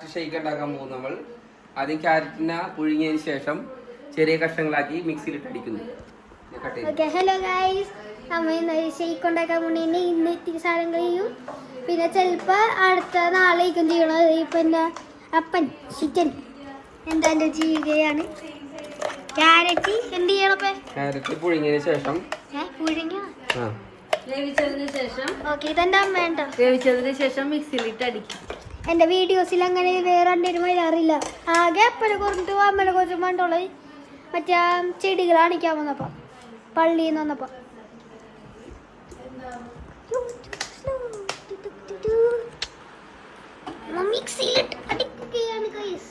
Shake ഉണ്ടാക്കാൻ പോകും നമ്മൾ. ആദ്യം ക്യാരറ്റിനെ പുഴുങ്ങിയതിന് ശേഷം ചെറിയ കഷ്ണങ്ങളാക്കി മിക്സിയിലിട്ട് അടിക്കുന്നു. ഹലോ ഗൈസ്, നമ്മൾ ഇന്ന് ഷേക്ക് ഉണ്ടാക്കാൻ പോകുന്നതിന് ഇന്ന് ഇത്തിരി സാധനങ്ങൾ ചെയ്യും. പിന്നെ ചിലപ്പോൾ അടുത്ത നാളേക്കും ചെയ്യണത്. ഇപ്പം എൻ്റെ അപ്പൻ ചിക്കൻ എന്തായാലും ചെയ്യുകയാണ്. ക്യാരറ്റ് എന്ത് ചെയ്യണപ്പേ? ക്യാരറ്റ് പുഴുങ്ങിയതിന് ശേഷം വേവിച്ചതിന് ശേഷം ഇതെന്താ വേണ്ട വേവിച്ചതിന് ശേഷം മിക്സിയിലിട്ട് അടിക്കും. എൻ്റെ വീഡിയോസിൽ അങ്ങനെ വേറെ രണ്ടുപേരും വരാറില്ല. ആകെ അപ്പനെ കുറഞ്ഞിട്ട് അമ്മനെ കുറച്ച് വേണ്ടുള്ളത് മറ്റേ ചെടികൾ അടിക്കാൻ വന്നപ്പോൾ പള്ളിയിൽ നിന്ന് വന്നപ്പോൾ മിക്സിയിലിട്ട് അടിക്കുകയാണ് ഗൈസ്.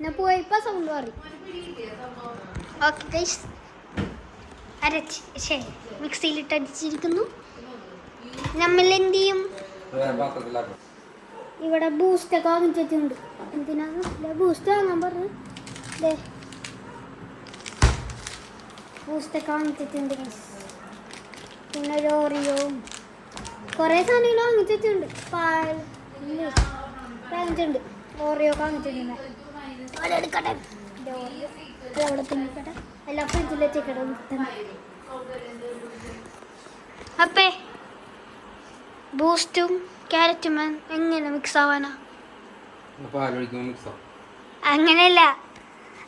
ഞാൻ പോയപ്പോൾ സൗണ്ട് പറയും. ഓക്കെ ഗൈസ്, ശരി മിക്സിയിലിട്ട് അടിച്ചിരിക്കുന്നു. നമ്മൾ എന്ത് ചെയ്യും? ഇവിടെ ബൂസ്റ്റൊക്കെ വാങ്ങിച്ചിട്ടുണ്ട്. എന്തിനാണ് ബൂസ്റ്റ് വാങ്ങാൻ പറഞ്ഞു? ബൂസ്റ്റൊക്കെ വാങ്ങിച്ചിട്ടുണ്ട് ഗൈസ്. പിന്നെ ഒരു ഓറിയോവും കുറേ സാധനങ്ങൾ വാങ്ങിച്ചിട്ടുണ്ട്. പാൽ വാങ്ങിച്ചിട്ടുണ്ട്. ഓറിയോ ഒക്കെ വാങ്ങിച്ചിട്ടുണ്ട്. എടുക്കട്ടെ, അവിടെ തിന്നിക്കട്ടെ, എല്ലാം ഫ്രിഡ്ജിൽ വെച്ചേക്കട്ടെ. അപ്പേ ബൂസ്റ്റും ക്യാരറ്റും എങ്ങനെ മിക്സ് ആവാനാ? അങ്ങനെയല്ല,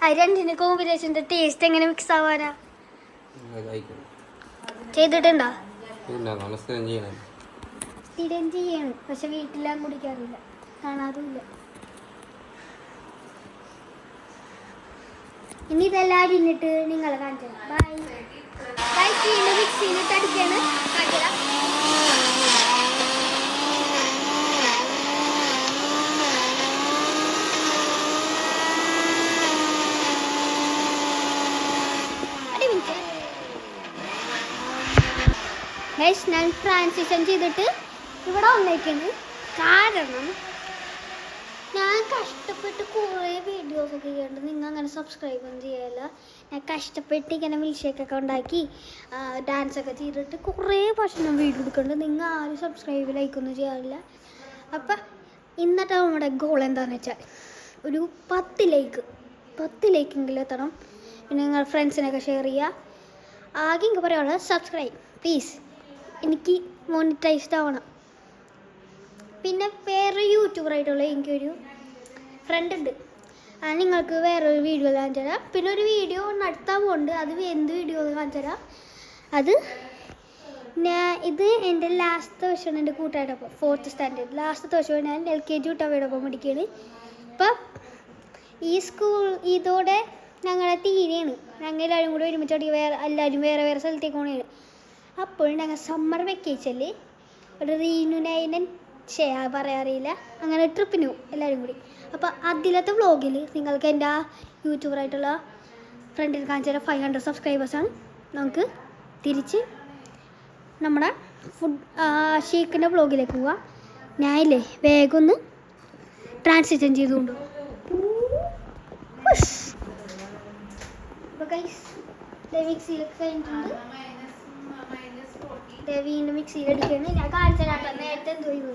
അത് രണ്ടിന്റെ കോമ്പിനേഷൻ്റെ ടേസ്റ്റ് എങ്ങനെ മിക്സ് ആവാനാ? ചെയ്തിട്ടുണ്ടോ? സ്ഥിരം ചെയ്യാണ്, പക്ഷെ വീട്ടിലാൻ കുടിക്കാറില്ല, കാണാറുമില്ല. ഇനി ഇതെല്ലാം അരിഞ്ഞിട്ട് നിങ്ങളെ കാണിച്ചു തരാം. ബൈ. മിക്സിയിലിട്ട് അടിക്കാണ്. ഞാൻ ട്രാൻസിഷൻ ചെയ്തിട്ട് ഇവിടെ വന്നേക്കാണ്. കാരണം ഞാൻ കഷ്ടപ്പെട്ട് കുറേ വീഡിയോസൊക്കെ ചെയ്യുന്നുണ്ട്. നിങ്ങൾ അങ്ങനെ സബ്സ്ക്രൈബ് ഒന്നും ചെയ്യാറില്ല. ഞാൻ കഷ്ടപ്പെട്ട് ഇങ്ങനെ മിൽഷേക്കൊക്കെ ഉണ്ടാക്കി ഡാൻസൊക്കെ ചെയ്തിട്ട് കുറേ ഭക്ഷണം വീഡിയോ എടുക്കുന്നുണ്ട്. നിങ്ങൾ ആരും സബ്സ്ക്രൈബ് ലൈക്കൊന്നും ചെയ്യാറില്ല. അപ്പം ഇന്നത്തെ നമ്മുടെ ഗോൾ എന്താണെന്ന് വെച്ചാൽ ഒരു 10 ലൈക്കെങ്കിലും എത്തണം. പിന്നെ നിങ്ങൾ ഫ്രണ്ട്സിനൊക്കെ ഷെയർ ചെയ്യുക. ആകെ എനിക്ക് പറയാനുള്ളത് സബ്സ്ക്രൈബ് പ്ലീസ്. എനിക്ക് മോണിറ്റൈസ്ഡ് ആവണം. പിന്നെ വേറെ യൂട്യൂബറായിട്ടുള്ള എനിക്കൊരു ഫ്രണ്ട് ഉണ്ട്. നിങ്ങൾക്ക് വേറൊരു വീഡിയോ കാണിച്ചു തരാം. പിന്നെ ഒരു വീഡിയോ നടത്താൻ പോകുന്നുണ്ട്. അത് എന്ത് വീഡിയോ കാണിച്ചു തരാം. അത് ഇത് എൻ്റെ ലാസ്റ്റ് വർഷമാണ്. എൻ്റെ കൂട്ടുകാരോടൊപ്പം 4th സ്റ്റാൻഡേർഡ് ലാസ്റ്റ് വർഷമാണ്. ഞാൻ LKG കുട്ടാവയോടൊപ്പം പഠിക്കുകയാണ്. അപ്പം ഈ ഇതോടെ ഞങ്ങളെ തീരെയാണ്. ഞങ്ങൾ എല്ലാവരും കൂടി ഒരുമിച്ചോടി എല്ലാവരും വേറെ സ്ഥലത്തേക്ക് പോകണതാണ്. അപ്പോൾ ഞങ്ങൾ സമ്മർ വെക്കേഷനിൽ ഒരു റീയൂണിയൻ പറയാറില്ല, അങ്ങനെ ട്രിപ്പിന് പോകും എല്ലാവരും കൂടി. അപ്പോൾ അതിലത്തെ വ്ളോഗിൽ നിങ്ങൾക്ക് എൻ്റെ ആ യൂട്യൂബറായിട്ടുള്ള ഫ്രണ്ടിൽ കാണിച്ചാൽ 500 സബ്സ്ക്രൈബേഴ്സാണ്. നമുക്ക് തിരിച്ച് നമ്മുടെ ഷേക്കിൻ്റെ വ്ളോഗിലേക്ക് പോവാം. ഞാനില്ലേ വേഗം ഒന്ന് ട്രാൻസിഷൻ ചെയ്തുകൊണ്ട് മിക്സിയിലൊക്കെ കഴിഞ്ഞിട്ടുണ്ട്. വീണ്ടും മിക്സിയിൽ അടിക്കുകയാണ്. ഞാൻ കാണിച്ചു തരാട്ടോ നേരത്തെ എന്തോ ചെയ്തു.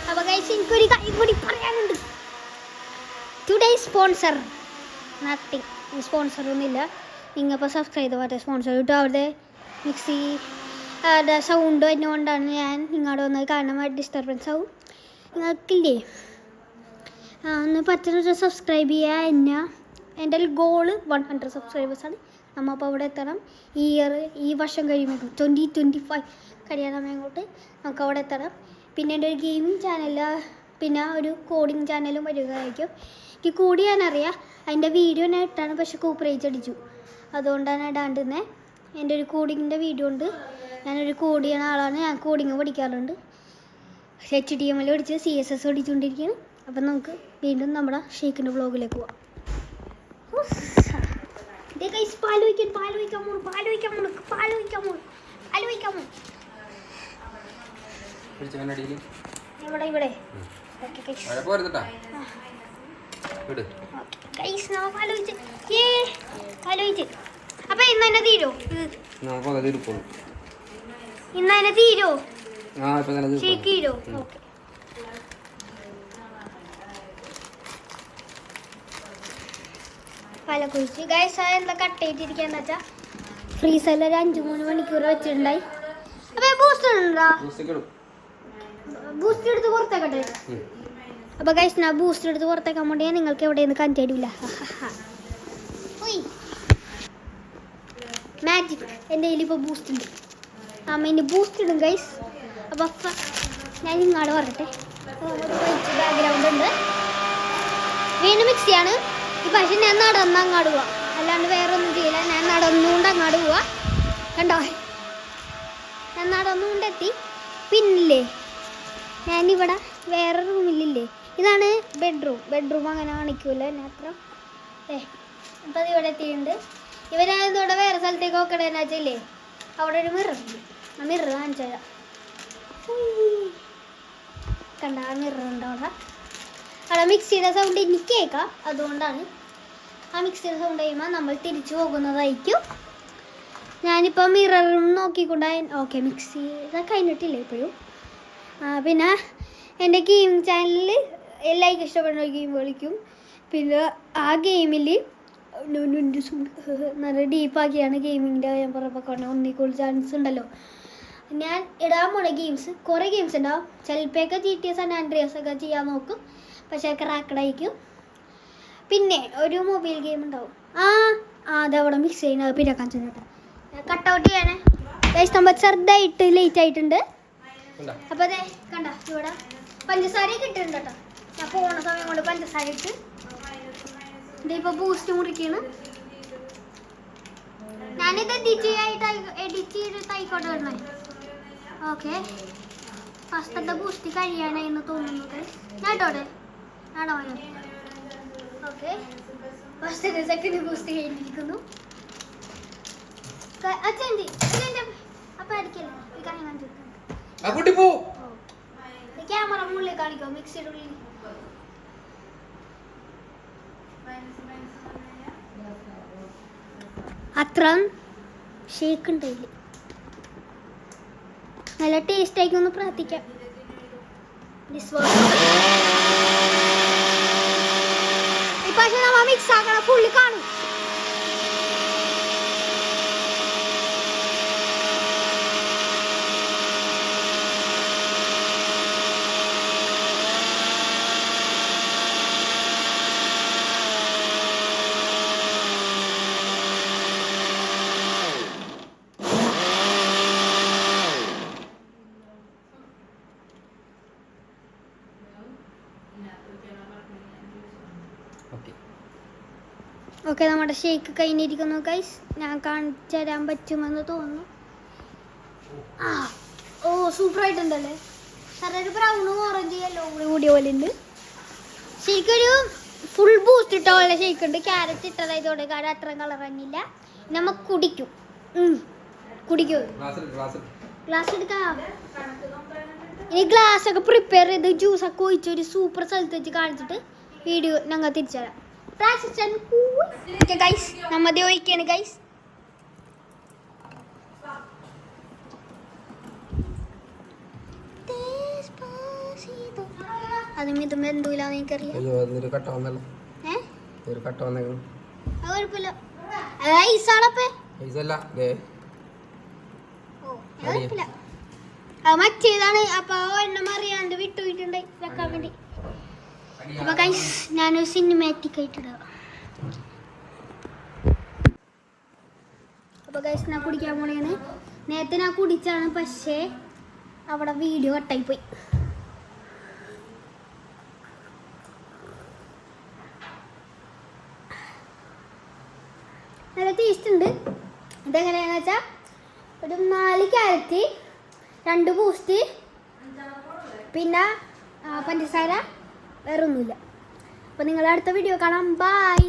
അപ്പൊ ഗൈസ്, എനിക്കൊരു കാര്യം കൂടി പറയാനുണ്ട്. ടുഡേ സ്പോൺസർ നത്തിങ്, സ്പോൺസർ ഒന്നുമില്ല. നിങ്ങളിപ്പോൾ സബ്സ്ക്രൈബ് ചെയ്ത പാട്ടെ സ്പോൺസർ കിട്ടും. അവരുടെ മിക്സി സൗണ്ട് വരുന്നതുകൊണ്ടാണ് ഞാൻ നിങ്ങളുടെ വന്നത്. കാരണം ഡിസ്റ്റർബൻസ് ആവും. നിങ്ങൾക്കില്ലേ ഒന്ന് പറ്റുന്ന സബ്സ്ക്രൈബ് ചെയ്യുക. എൻ്റെ ഗോള് 100 സബ്സ്ക്രൈബേഴ്സാണ്. നമ്മൾ അപ്പോൾ അവിടെ എത്തണം. ഈ വർഷം കഴിയുമ്പോൾ 2025 കഴിയാൻ സമയം കൊണ്ട് നമുക്ക് അവിടെ എത്തണം. പിന്നെ എൻ്റെ ഒരു ഗെയിമിംഗ് ചാനൽ പിന്നെ ഒരു കോഡിങ് ചാനലും വരികയായിരിക്കും. എനിക്ക് കോഡ് ചെയ്യാനറിയാം, അതിൻ്റെ വീഡിയോ ഞാൻ ഇട്ടാണ്, പക്ഷെ കോപ്പറേറ്റ് അടിച്ചു, അതുകൊണ്ടാണ് ഇടാണ്ടിരുന്നത്. എൻ്റെ ഒരു കോഡിങ്ങിൻ്റെ വീഡിയോ ഉണ്ട്. ഞാനൊരു കോഡ് ചെയ്യുന്ന ആളാണ്, ഞാൻ കോഡിങ് പഠിക്കാറുണ്ട്. HTML പഠിച്ച് CSS പഠിച്ചുകൊണ്ടിരിക്കുകയാണ്. അപ്പം നമുക്ക് വീണ്ടും നമ്മുടെ ഷേക്കിൻ്റെ വ്ളോഗിലേക്ക് പോവാം. പാല് വയ്ക്കാൻ ഇവിടെ അപ്പൊ ഇന്ന് തന്നെ തീരോ? ഇന്ന് തന്നെ തീരോ? ഷേക്ക് തീരോ? ഓക്കെ. പാല കുഴിച്ച് ഗൈസ് എന്താ കട്ട് ചെയ്തിരിക്കാന്ന് വെച്ചാ ഫ്രീസറിൽ ഒരു 5-3 മണിക്കൂർ വെച്ചിട്ടുണ്ടായി. അപ്പൊ ബൂസ്റ്റ് ഉണ്ടോ? ബൂസ്റ്റ് എടുത്ത് പുറത്തേക്കട്ടെ. അപ്പൊ ഗൈസ് ഞാൻ ബൂസ്റ്റ് എടുത്ത് പുറത്തേക്കാൻ വേണ്ടി നിങ്ങൾക്ക് എവിടെയൊന്നും കണ്ടിട്ടില്ല. മാജിക് എൻ്റെ കയ്യിൽ ഇപ്പോൾ ബൂസ്റ്റ് ഉണ്ട്. ഇനി ബൂസ്റ്റ് ഇടും ഗൈസ്. അപ്പോൾ ഞാൻ ഇങ്ങോട്ട് പറയട്ടെ. ഒരു വൈറ്റ് ബാക്ക്ഗ്രൗണ്ട് ഉണ്ട്. വീണ്ടും മിക്സിയാണ്. പക്ഷെ ഞാൻ നടന്ന് അങ്ങോട്ട് പോവാം, അല്ലാണ്ട് വേറെ ഒന്നും ചെയ്യില്ല. ഞാൻ നടന്നുകൊണ്ട് അങ്ങോട്ട് പോവാം. കണ്ടോ, ഞാൻ നടന്നുകൊണ്ടെത്തി. പിന്നില്ലേ ഞാനിവിടെ വേറെ റൂമിലില്ലേ, ഇതാണ് ബെഡ്റൂം അങ്ങനെ കാണിക്കൂല എന്നെ അത്ര. അപ്പം അത് ഇവിടെ എത്തിയിട്ടുണ്ട്. ഇവരവിടെ വേറെ സ്ഥലത്തേക്ക് നോക്കണേ എന്ന് വെച്ചില്ലേ, അവിടെ ഒരു മിററുണ്ട്. ആ മിറർ കാണിച്ചു തരാം. കണ്ട, ആ മിററുണ്ട് അവിടെ മിക്സിയുടെ സൗണ്ട് എനിക്ക് കേൾക്കാം, അതുകൊണ്ടാണ്. ആ മിക്സിയുടെ സൗണ്ട് കഴിയുമ്പോൾ നമ്മൾ തിരിച്ചു പോകുന്നതായിരിക്കും. ഞാനിപ്പോൾ മിററും നോക്കിക്കൊണ്ടായി. ഓക്കെ, മിക്സി ഇതൊക്കെ കഴിഞ്ഞിട്ടില്ല ഇപ്പോഴും. പിന്നെ എൻ്റെ ഗെയിമിംഗ് ചാനലിൽ എല്ലാവർക്കും ഇഷ്ടപ്പെടുന്ന ഗെയിം കളിക്കും. പിന്നെ ആ ഗെയിമിൽ നല്ല ഡീപ്പാക്കിയാണ് ഗെയിമിങ്ങിൻ്റെ ഞാൻ പറയുമ്പോൾ ഒന്നിക്കൂടി ചാൻസ് ഉണ്ടല്ലോ. ഞാൻ ഇടാൻ പോണ ഗെയിംസ് കുറേ ഗെയിംസ് ഉണ്ടാവും. ചിലപ്പോഴൊക്കെ GTA San Andreas ഒക്കെ ചെയ്യാൻ നോക്കും, പക്ഷേ ക്രാക്കഡായിരിക്കും. പിന്നെ ഒരു മൊബൈൽ ഗെയിം ഉണ്ടാവും. അതവിടെ മിക്സ് ചെയ്യുന്നത് പിന്നെ കാണിച്ചു കട്ടൗട്ട് ചെയ്യാനേ ഗൈസ്. നമ്മൾ ചെറുതായിട്ട് ലേറ്റ് ആയിട്ടുണ്ട്. അപ്പോൾ അതെ കണ്ട, ഇവിടെ പഞ്ചസാര കിട്ടുന്നുണ്ട് കേട്ടോ. ഞാൻ പോണ സമയം കൊണ്ട് പഞ്ചസാര ഇട്ട് ഇതിപ്പോൾ ബൂസ്റ്റ് മുറിക്കാണ്. ഞാനിത് എഡിറ്റ് ചെയ്തിട്ടായിക്കോട്ടെ വരണേ. ഓക്കെ, ഫസ്റ്റത്തെ ബൂസ്റ്റ് കഴിയാനായിന്ന് തോന്നുന്നത്. ഞാൻ ഇട്ടോട്ടെ, ആണോ? ഓക്കെ, ഫസ്റ്റത്തെ സെക്കൻഡ് ബൂസ്റ്റ് കഴിഞ്ഞിരിക്കുന്നു. അപ്പൊ അടിക്കല്ലേ ഈ കാര്യം കാണിച്ചു ക്യാമറ മുകളിൽ കാണിക്കോ മിക്സിയുടെ ഉള്ളിൽ. അത്ര ഷേക്ക് ഉണ്ടായില്ല, നല്ല ടേസ്റ്റ് ആയിക്കൊന്ന് പ്രാർത്ഥിക്കാം. ഇപ്പൊ നമ്മ മിക്സ് ആക്കണ ഫുള്ള് കാണും. ഓക്കെ, നമ്മുടെ ഷേക്ക് കഴിഞ്ഞിരിക്കുന്നു ഗൈസ്. ഞാൻ കാണിച്ചു തരാൻ പറ്റുമെന്ന് തോന്നുന്നു. സൂപ്പറായിട്ടുണ്ടല്ലേ. സാറൊരു ബ്രൗണും ഓറഞ്ച് യെല്ലോ കൂടിയ പോലെ ഉണ്ട്. ഷേക്കൊരു ഫുൾ ബൂസ്റ്റ് ഇട്ട പോലെ ഷേക്ക് ഉണ്ട്. ക്യാരറ്റ് ഇട്ടതായതോടെ കാരണം അത്ര കളർ തന്നില്ല. നമുക്ക് കുടിക്കും. ഗ്ലാസ് എടുക്കാം. ഇനി ഗ്ലാസ് ഒക്കെ പ്രിപ്പയർ ചെയ്ത് ജ്യൂസൊക്കെ ഒഴിച്ച് ഒരു സൂപ്പർ സ്ഥലത്ത് വെച്ച് കാണിച്ചിട്ട് വീഡിയോ ഞങ്ങൾ തിരിച്ചു തരാം. നമ്മതി ഒഴിക്കാണ് ഗൈസ്. അതും ഇതും എന്തൂലാന്ന് എനിക്കറിയാം. മറ്റേതാണ്. അപ്പൊ എണ്ണം അറിയാണ്ട് വിട്ടുപോയിട്ടുണ്ടായി വെക്കാൻ വേണ്ടി. അപ്പൊ ഗൈസ് ഞാനൊരു സിനിമാറ്റിക് ആയിട്ടിടാം. അപ്പൊ ഗൈസ് ഞാൻ കുടിക്കാൻ പോണെയാണ്. നേരത്തെ ഞാൻ കുടിച്ചാണ്, പക്ഷേ അവിടെ വീഡിയോ കട്ടായി പോയി. ചോക്ലേറ്റ് ഈസ്റ്റ് ഉണ്ട്. ഇതെങ്ങനെയാണെന്ന് വെച്ചാൽ ഒരു 4 ക്യാരറ്റ്, 2 ബൂസ്റ്റ്, പിന്നെ പഞ്ചസാര, വേറെ ഒന്നുമില്ല. അപ്പോൾ നിങ്ങൾ അടുത്ത വീഡിയോ കാണാം. ബൈ.